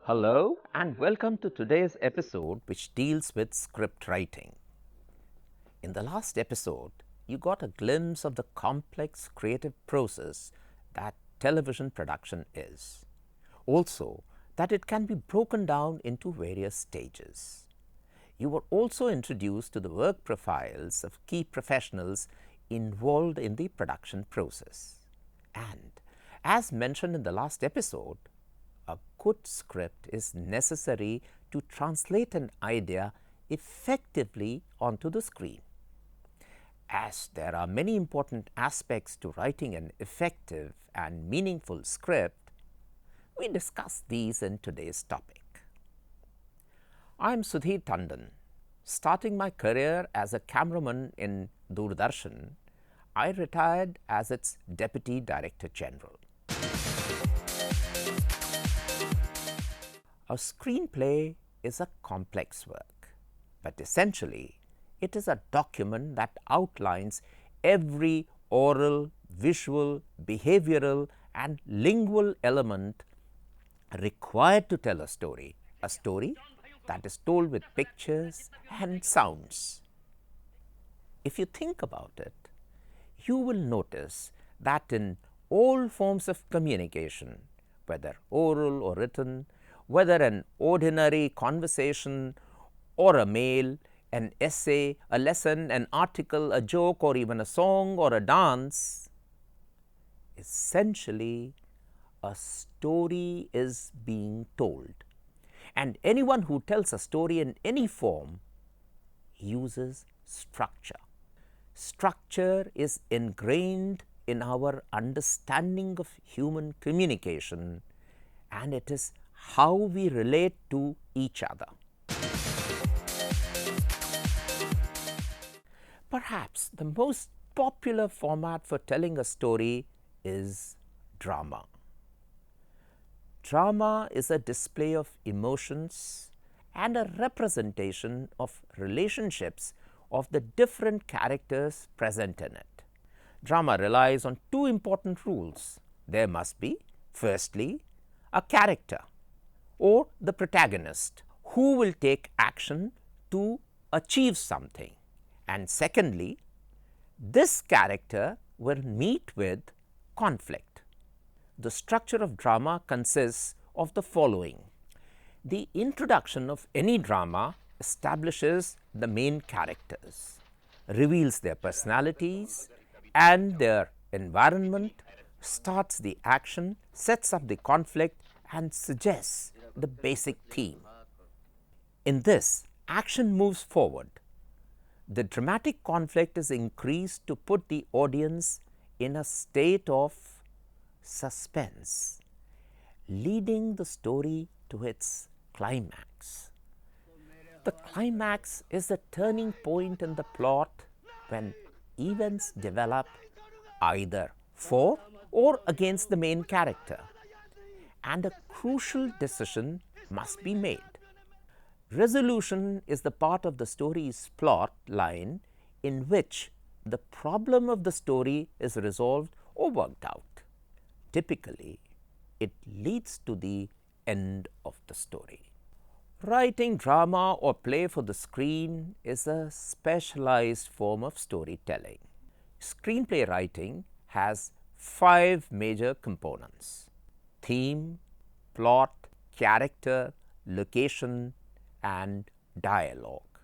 Hello and welcome to today's episode, which deals with script writing. In the last episode, you got a glimpse of the complex creative process that television production is. Also, that it can be broken down into various stages. You were also introduced to the work profiles of key professionals involved in the production process. And as mentioned in the last episode, a good script is necessary to translate an idea effectively onto the screen. As there are many important aspects to writing an effective and meaningful script, we discuss these in today's topic. I am Sudhir Tandon. Starting my career as a cameraman in Doordarshan, I retired as its Deputy Director General. A screenplay is a complex work, but essentially it is a document that outlines every oral, visual, behavioral and lingual element required to tell a story that is told with pictures and sounds. If you think about it, you will notice that in all forms of communication, whether oral or written, whether an ordinary conversation or a mail, an essay, a lesson, an article, a joke, or even a song or a dance, essentially a story is being told. And anyone who tells a story in any form uses structure. Structure is ingrained in our understanding of human communication, and it is how we relate to each other. Perhaps the most popular format for telling a story is drama. Drama is a display of emotions and a representation of relationships of the different characters present in it. Drama relies on two important rules. There must be, firstly, a character or the protagonist who will take action to achieve something, and secondly, this character will meet with conflict. The structure of drama consists of the following. The introduction of any drama establishes the main characters, reveals their personalities and their environment, starts the action, sets up the conflict and suggests the basic theme. In this, action moves forward. The dramatic conflict is increased to put the audience in a state of suspense, leading the story to its climax. The climax is the turning point in the plot when events develop either for or against the main character, and a crucial decision must be made. Resolution is the part of the story's plot line in which the problem of the story is resolved or worked out. Typically, it leads to the end of the story. Writing drama or play for the screen is a specialized form of storytelling. Screenplay writing has 5 major components: theme, plot, character, location, and dialogue.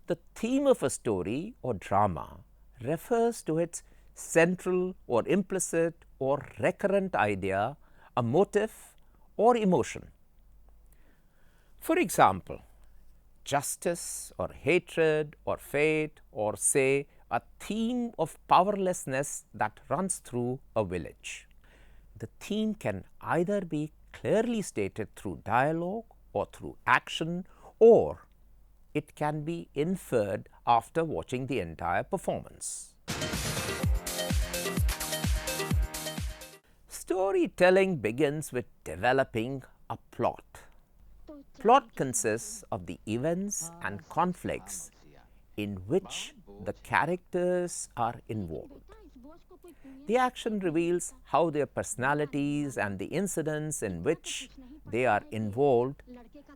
The theme of a story or drama refers to its central or implicit or recurrent idea, a motive or emotion. For example, justice or hatred or fate, or say a theme of powerlessness that runs through a village. The theme can either be clearly stated through dialogue or through action, or it can be inferred after watching the entire performance. Storytelling begins with developing a plot. Plot consists of the events and conflicts in which the characters are involved. The action reveals how their personalities and the incidents in which they are involved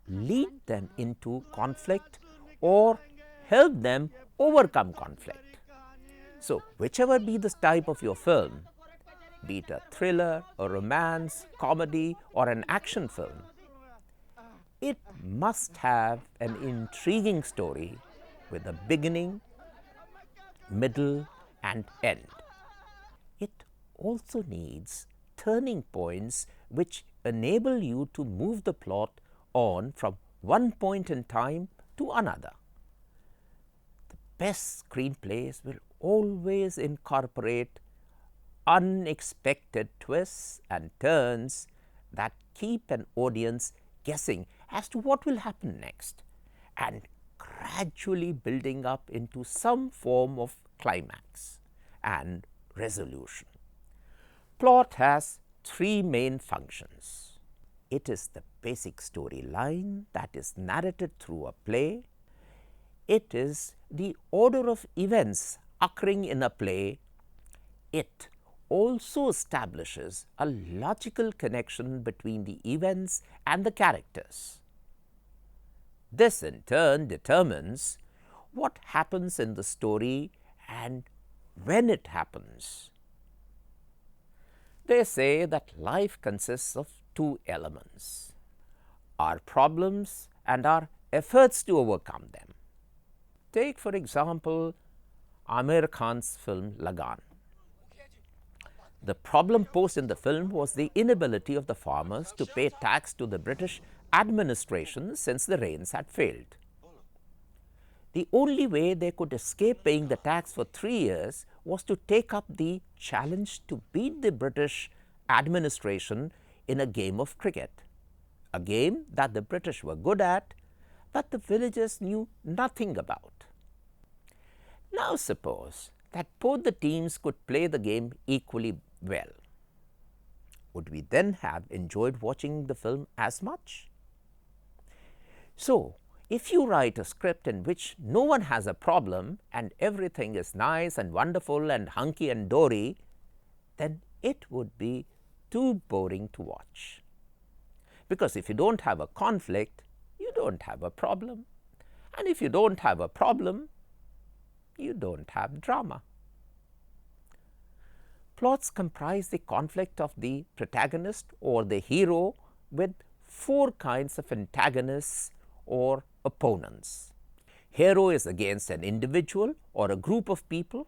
lead them into conflict or help them overcome conflict. So, whichever be the type of your film, be it a thriller, a romance, comedy, or an action film, it must have an intriguing story with a beginning, middle, and end. It also needs turning points which enable you to move the plot on from one point in time to another. The best screenplays will always incorporate unexpected twists and turns that keep an audience guessing as to what will happen next and gradually building up into some form of climax and resolution. Plot has three main functions. It is the basic storyline that is narrated through a play. It is the order of events occurring in a play. It also establishes a logical connection between the events and the characters. This in turn determines what happens in the story and when it happens. They say that life consists of two elements: our problems and our efforts to overcome them. Take, for example, Amir Khan's film Lagan. The problem posed in the film was the inability of the farmers to pay tax to the British administration since the rains had failed. The only way they could escape paying the tax for 3 years was to take up the challenge to beat the British administration in a game of cricket, a game that the British were good at, but the villagers knew nothing about. Now suppose that both the teams could play the game equally well. Would we then have enjoyed watching the film as much? So, if you write a script in which no one has a problem and everything is nice and wonderful and hunky and dory, then it would be too boring to watch. Because if you don't have a conflict, you don't have a problem. And if you don't have a problem, you don't have drama. Plots comprise the conflict of the protagonist or the hero with 4 kinds of antagonists or opponents. Hero is against an individual or a group of people.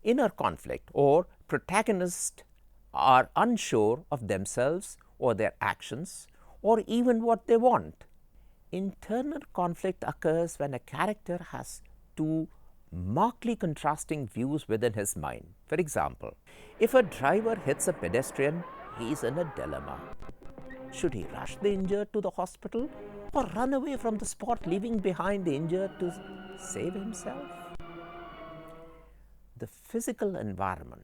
Inner conflict or protagonists are unsure of themselves or their actions or even what they want. Internal conflict occurs when a character has 2 markedly contrasting views within his mind. For example, if a driver hits a pedestrian, he is in a dilemma. Should he rush the injured to the hospital or run away from the spot, leaving behind the injured to save himself? The physical environment.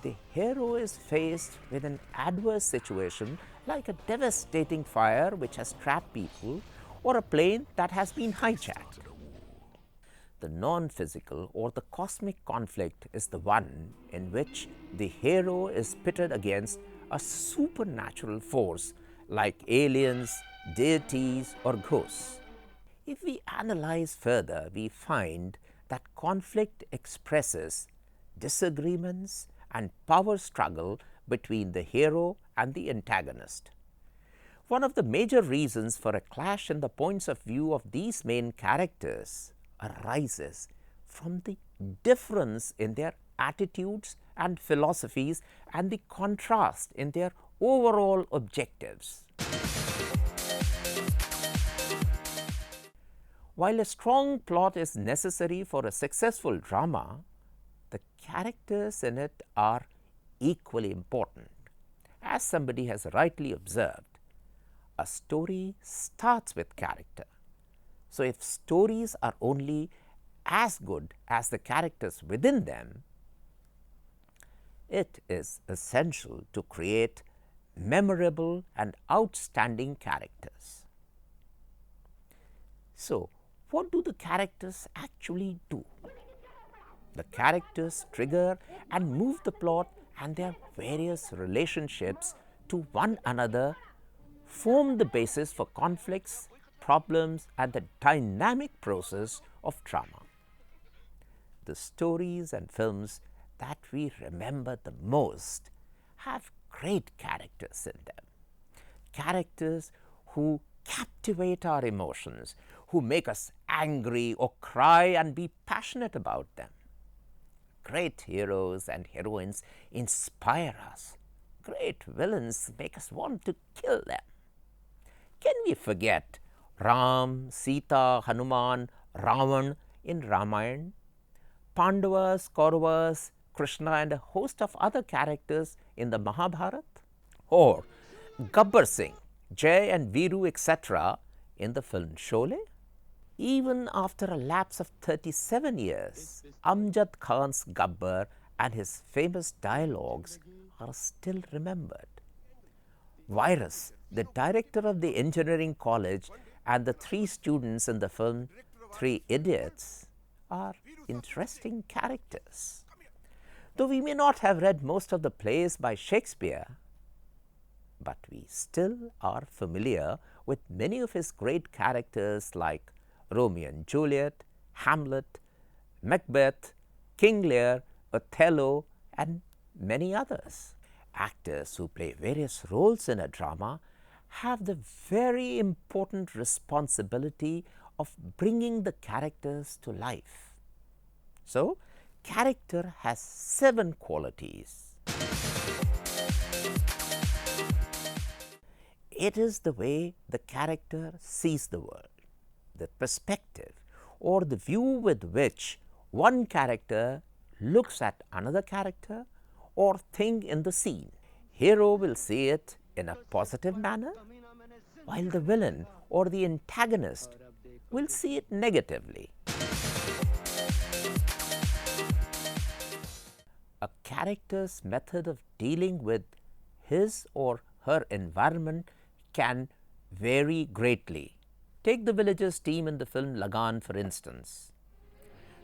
The hero is faced with an adverse situation like a devastating fire which has trapped people or a plane that has been hijacked. The non-physical or the cosmic conflict is the one in which the hero is pitted against a supernatural force like aliens, deities, or ghosts. If we analyze further, we find that conflict expresses disagreements and power struggle between the hero and the antagonist. One of the major reasons for a clash in the points of view of these main characters arises from the difference in their attitudes and philosophies and the contrast in their overall objectives. While a strong plot is necessary for a successful drama, the characters in it are equally important. As somebody has rightly observed, a story starts with character. So, if stories are only as good as the characters within them, it is essential to create memorable and outstanding characters. So, what do the characters actually do? The characters trigger and move the plot, and their various relationships to one another form the basis for conflicts, problems, and the dynamic process of drama. The stories and films that we remember the most have great characters in them. Characters who captivate our emotions, who make us angry or cry and be passionate about them. Great heroes and heroines inspire us. Great villains make us want to kill them. Can we forget Ram, Sita, Hanuman, Ravan in Ramayana? Pandavas, Kauravas, Krishna, and a host of other characters in the Mahabharata? Or Gabbar Singh, Jay and Viru, etc. in the film Sholay? Even after a lapse of 37 years, Amjad Khan's Gabbar and his famous dialogues are still remembered. Virus, the director of the engineering college, and the three students in the film Three Idiots are interesting characters. Though we may not have read most of the plays by Shakespeare, but we still are familiar with many of his great characters like Romeo and Juliet, Hamlet, Macbeth, King Lear, Othello, and many others. Actors who play various roles in a drama have the very important responsibility of bringing the characters to life. So, character has 7 qualities. It is the way the character sees the world, the perspective or the view with which one character looks at another character or thing in the scene. Hero will see it in a positive manner, while the villain or the antagonist will see it negatively. A character's method of dealing with his or her environment can vary greatly. Take the villagers team in the film Lagan, for instance.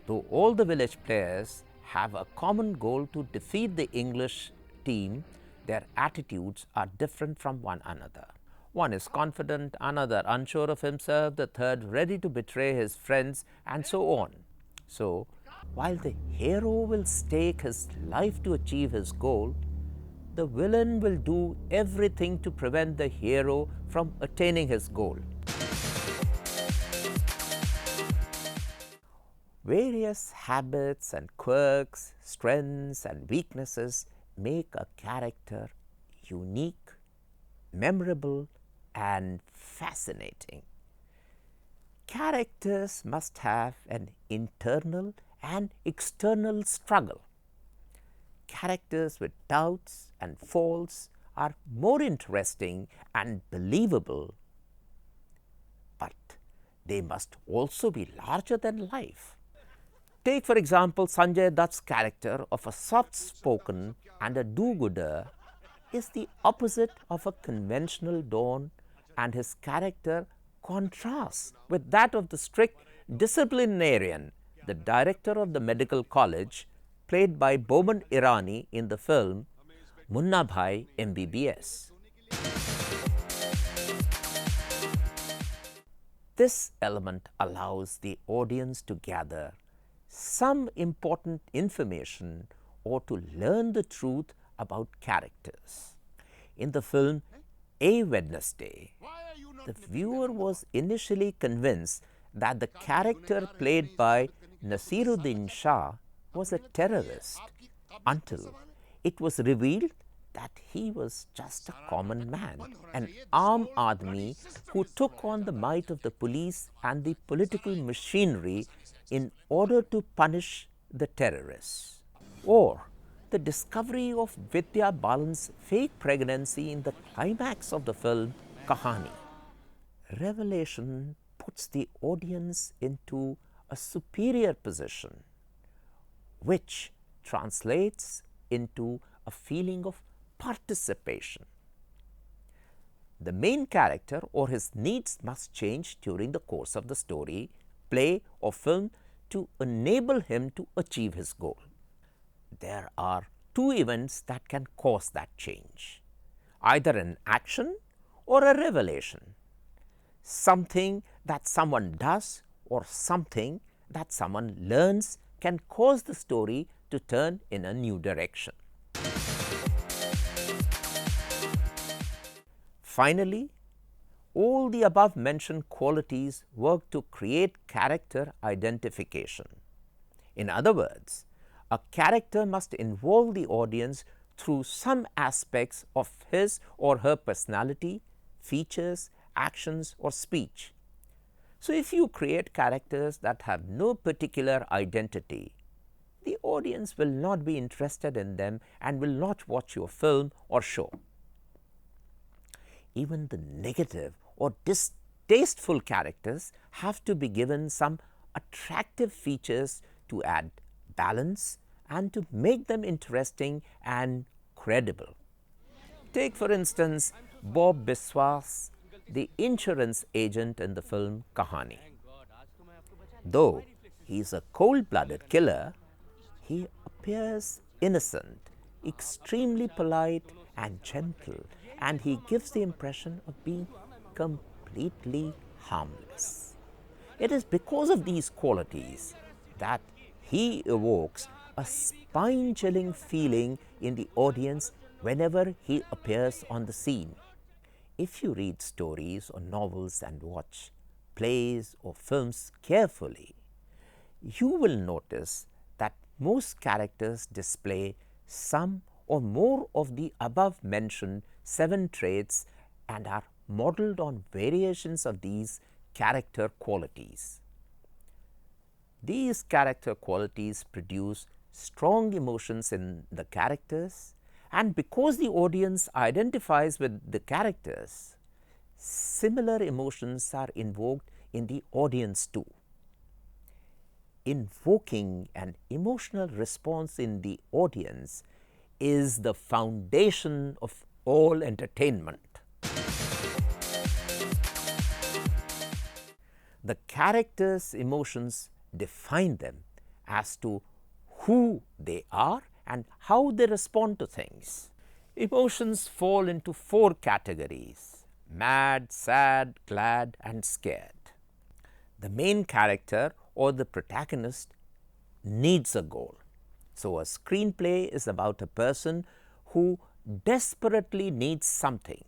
Though all the village players have a common goal to defeat the English team, their attitudes are different from one another. One is confident, another unsure of himself, the third ready to betray his friends, and so on. So, while the hero will stake his life to achieve his goal, the villain will do everything to prevent the hero from attaining his goal. Various habits and quirks, strengths and weaknesses make a character unique, memorable, and fascinating. Characters must have an internal and external struggle. Characters with doubts and faults are more interesting and believable, but they must also be larger than life. Take, for example, Sanjay Dutt's character of a soft-spoken and a do-gooder is the opposite of a conventional don, and his character contrasts with that of the strict disciplinarian, the director of the medical college, played by Boman Irani in the film Munna Bhai MBBS. This element allows the audience to gather some important information or to learn the truth about characters. In the film A Wednesday, the viewer was initially convinced that the character played by Nasiruddin Shah was a terrorist until it was revealed that he was just a common man, an Aam Aadmi who took on the might of the police and the political machinery in order to punish the terrorists. Or the discovery of Vidya Balan's fake pregnancy in the climax of the film Kahani. Revelation puts the audience into a superior position, which translates into a feeling of participation. The main character or his needs must change during the course of the story, play, or film to enable him to achieve his goal. There are two events that can cause that change, either an action or a revelation, something that someone does or something that someone learns can cause the story to turn in a new direction. Finally, all the above mentioned qualities work to create character identification. In other words, a character must involve the audience through some aspects of his or her personality, features, actions or speech. So, if you create characters that have no particular identity, the audience will not be interested in them and will not watch your film or show. Even the negative or distasteful characters have to be given some attractive features to add balance and to make them interesting and credible. Take for instance Bob Biswas, the insurance agent in the film Kahani. Though he is a cold-blooded killer, he appears innocent, extremely polite and gentle, and he gives the impression of being completely harmless. It is because of these qualities that he evokes a spine-chilling feeling in the audience whenever he appears on the scene. If you read stories or novels and watch plays or films carefully, you will notice that most characters display some or more of the above mentioned 7 traits and are modeled on variations of these character qualities. These character qualities produce strong emotions in the characters, and because the audience identifies with the characters, similar emotions are invoked in the audience too. Invoking an emotional response in the audience is the foundation of all entertainment. The characters' emotions define them as to who they are and how they respond to things. Emotions fall into 4 categories: mad, sad, glad and scared. The main character or the protagonist needs a goal. So, a screenplay is about a person who desperately needs something.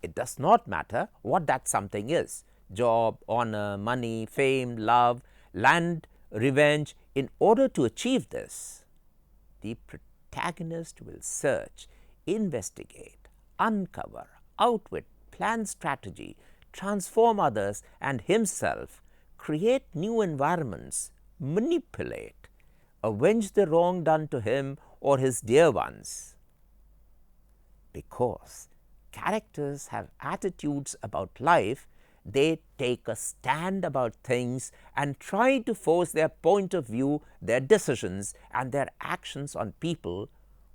It does not matter what that something is: job, honor, money, fame, love, land, revenge. In order to achieve this, the protagonist will search, investigate, uncover, outwit, plan strategy, transform others and himself, create new environments, manipulate, avenge the wrong done to him or his dear ones. Because characters have attitudes about life, they take a stand about things and try to force their point of view, their decisions and their actions on people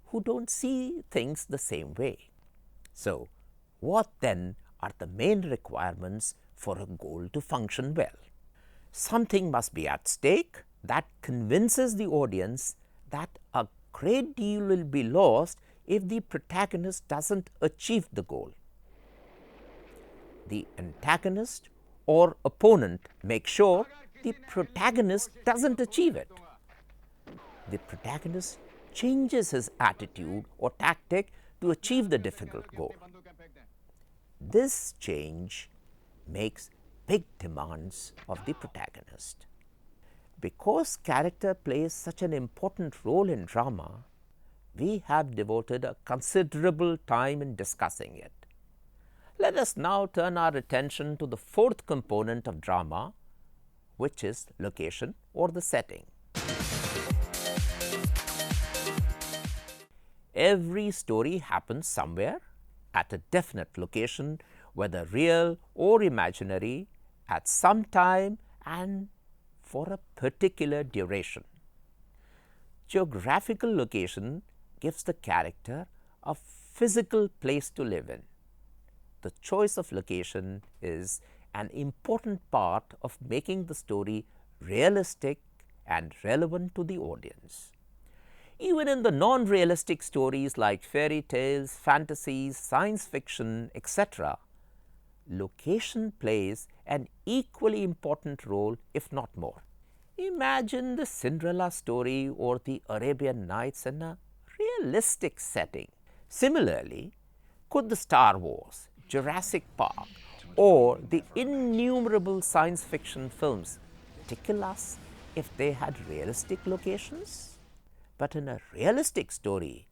who don't see things the same way. So, what then are the main requirements for a goal to function well? Something must be at stake that convinces the audience that a great deal will be lost if the protagonist doesn't achieve the goal. The antagonist or opponent makes sure the protagonist doesn't achieve it. The protagonist changes his attitude or tactic to achieve the difficult goal. This change makes big demands of the protagonist. Because character plays such an important role in drama, we have devoted a considerable time in discussing it. Let us now turn our attention to the 4th component of drama, which is location or the setting. Every story happens somewhere at a definite location, whether real or imaginary, at some time and for a particular duration. Geographical location gives the character a physical place to live in. The choice of location is an important part of making the story realistic and relevant to the audience. Even in the non-realistic stories like fairy tales, fantasies, science fiction, etc., location plays an equally important role, if not more. Imagine the Cinderella story or the Arabian Nights in a realistic setting. Similarly, could the Star Wars, Jurassic Park, or the innumerable science fiction films tickle us if they had realistic locations? But in a realistic story,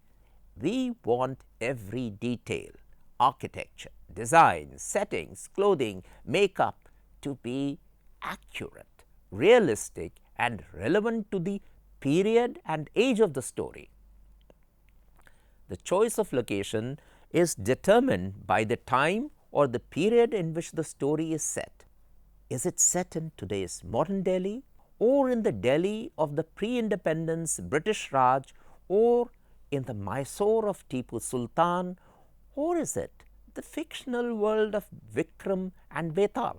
we want every detail, architecture, design, settings, clothing, makeup to be accurate, realistic, and relevant to the period and age of the story. The choice of location is determined by the time or the period in which the story is set. Is it set in today's modern Delhi, or in the Delhi of the pre-independence British Raj, or in the Mysore of Tipu Sultan, or is it the fictional world of Vikram and Betal?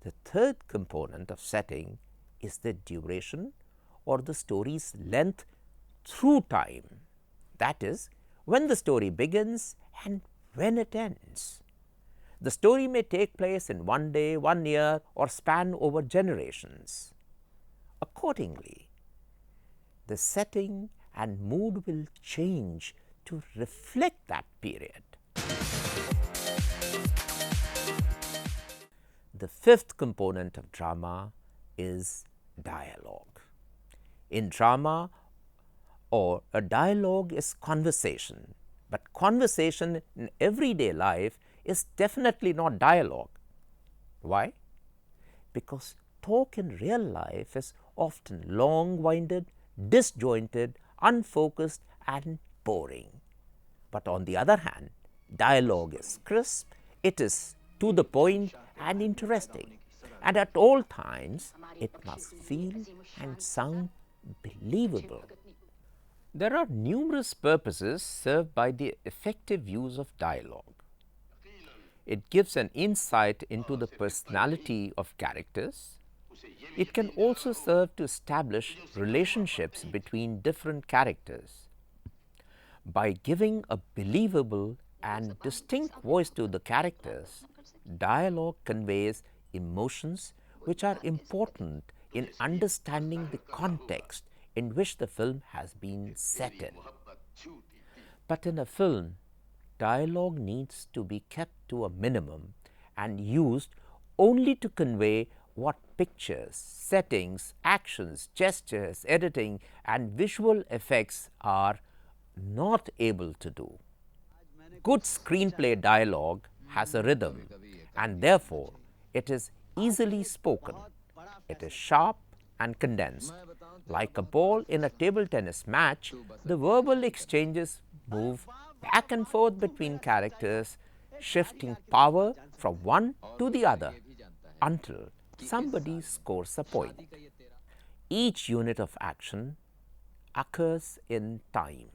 The third component of setting is the duration or the story's length through time, that is, when the story begins and when it ends. The story may take place in one day, 1 year, or span over generations. Accordingly, the setting and mood will change to reflect that period. The fifth component of drama is dialogue. In drama, or a dialogue is conversation, but conversation in everyday life is definitely not dialogue. Why? Because talk in real life is often long-winded, disjointed, unfocused, and boring. But on the other hand, dialogue is crisp, it is to the point and interesting, and at all times it must feel and sound believable. There are numerous purposes served by the effective use of dialogue. It gives an insight into the personality of characters. It can also serve to establish relationships between different characters. By giving a believable and distinct voice to the characters, dialogue conveys emotions which are important in understanding the context in which the film has been set in. But in a film, dialogue needs to be kept to a minimum and used only to convey what pictures, settings, actions, gestures, editing, and visual effects are not able to do. Good screenplay dialogue has a rhythm, and therefore it is easily spoken. It is sharp and condensed. Like a ball in a table tennis match, the verbal exchanges move back and forth between characters, shifting power from one to the other until somebody scores a point. Each unit of action occurs in time.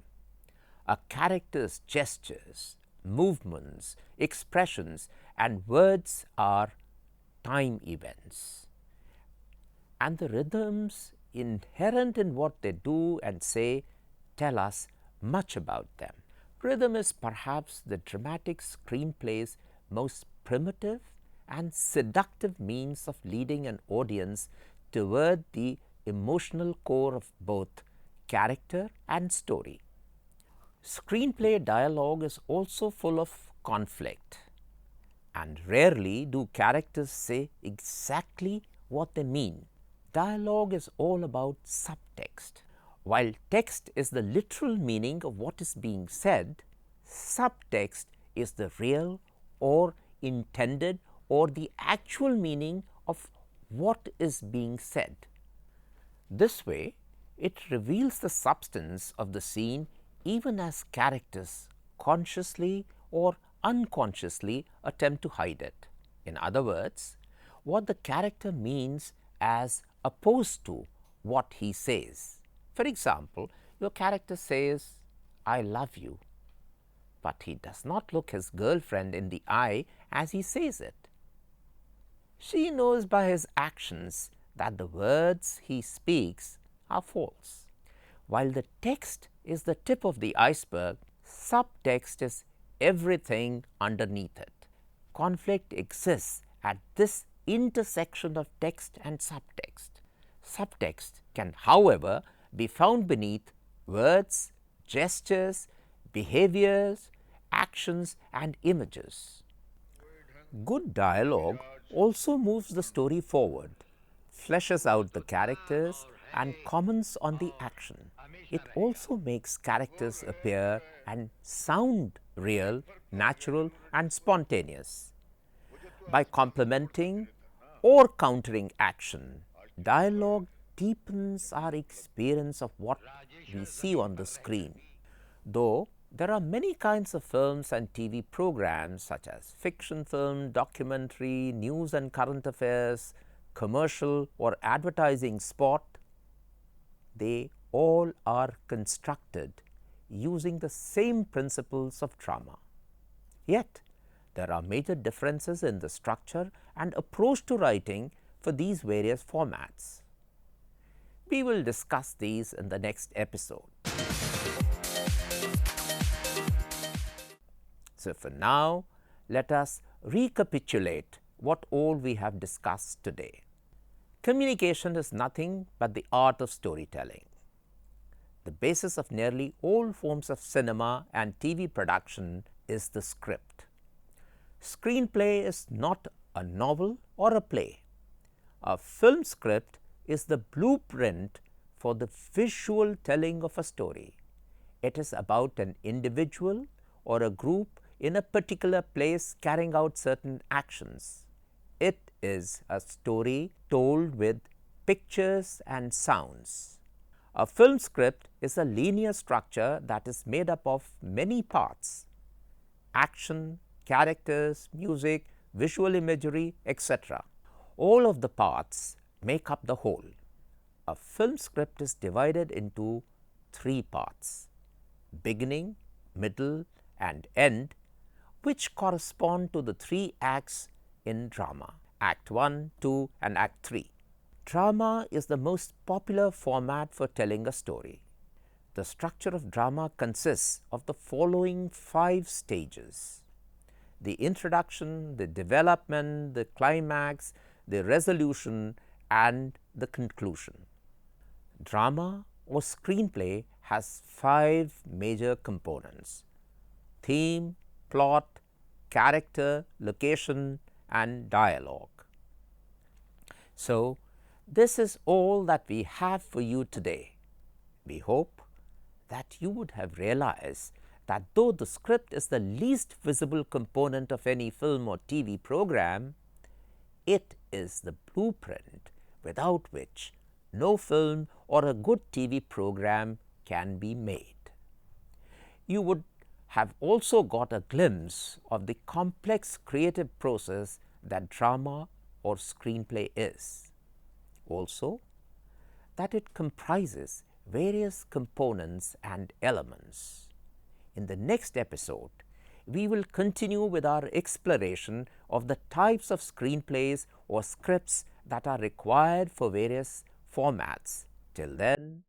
A character's gestures, movements, expressions, and words are time events. And the rhythms inherent in what they do and say tell us much about them. Rhythm is perhaps the dramatic screenplay's most primitive and seductive means of leading an audience toward the emotional core of both character and story. Screenplay dialogue is also full of conflict, and rarely do characters say exactly what they mean. Dialogue is all about subtext. While text is the literal meaning of what is being said, subtext is the real or intended or the actual meaning of what is being said. This way, it reveals the substance of the scene even as characters consciously or unconsciously attempt to hide it. In other words, what the character means as opposed to what he says. For example, your character says, "I love you," but he does not look his girlfriend in the eye as he says it. She knows by his actions that the words he speaks are false. While the text is the tip of the iceberg, subtext is everything underneath it. Conflict exists at this intersection of text and subtext. Subtext can, however, be found beneath words, gestures, behaviors, actions, and images. Good dialogue also moves the story forward, fleshes out the characters, and comments on the action. It also makes characters appear and sound real, natural, and spontaneous. By complementing or countering action, dialogue deepens our experience of what we see on the screen. Though there are many kinds of films and TV programs such as fiction film, documentary, news and current affairs, commercial or advertising spot, they all are constructed using the same principles of drama. Yet, there are major differences in the structure and approach to writing for these various formats. We will discuss these in the next episode. So, for now, let us recapitulate what all we have discussed today. Communication is nothing but the art of storytelling. The basis of nearly all forms of cinema and TV production is the script. Screenplay is not a novel or a play. A film script is the blueprint for the visual telling of a story. It is about an individual or a group in a particular place carrying out certain actions. It is a story told with pictures and sounds. A film script is a linear structure that is made up of many parts: action, characters, music, visual imagery, etc. All of the parts make up the whole. A film script is divided into three parts: beginning, middle, and end, which correspond to the three acts in drama: Act 1, 2, and Act 3. Drama is the most popular format for telling a story. The structure of drama consists of the following 5 stages: the introduction, the development, the climax, the resolution, and the conclusion. Drama or screenplay has 5 major components: theme, plot, character, location, and dialogue. So, this is all that we have for you today. We hope that you would have realized that though the script is the least visible component of any film or TV program, it is the blueprint without which no film or a good TV program can be made. You would have also got a glimpse of the complex creative process that drama or screenplay is. Also, that it comprises various components and elements. In the next episode, we will continue with our exploration of the types of screenplays or scripts that are required for various formats. Till then,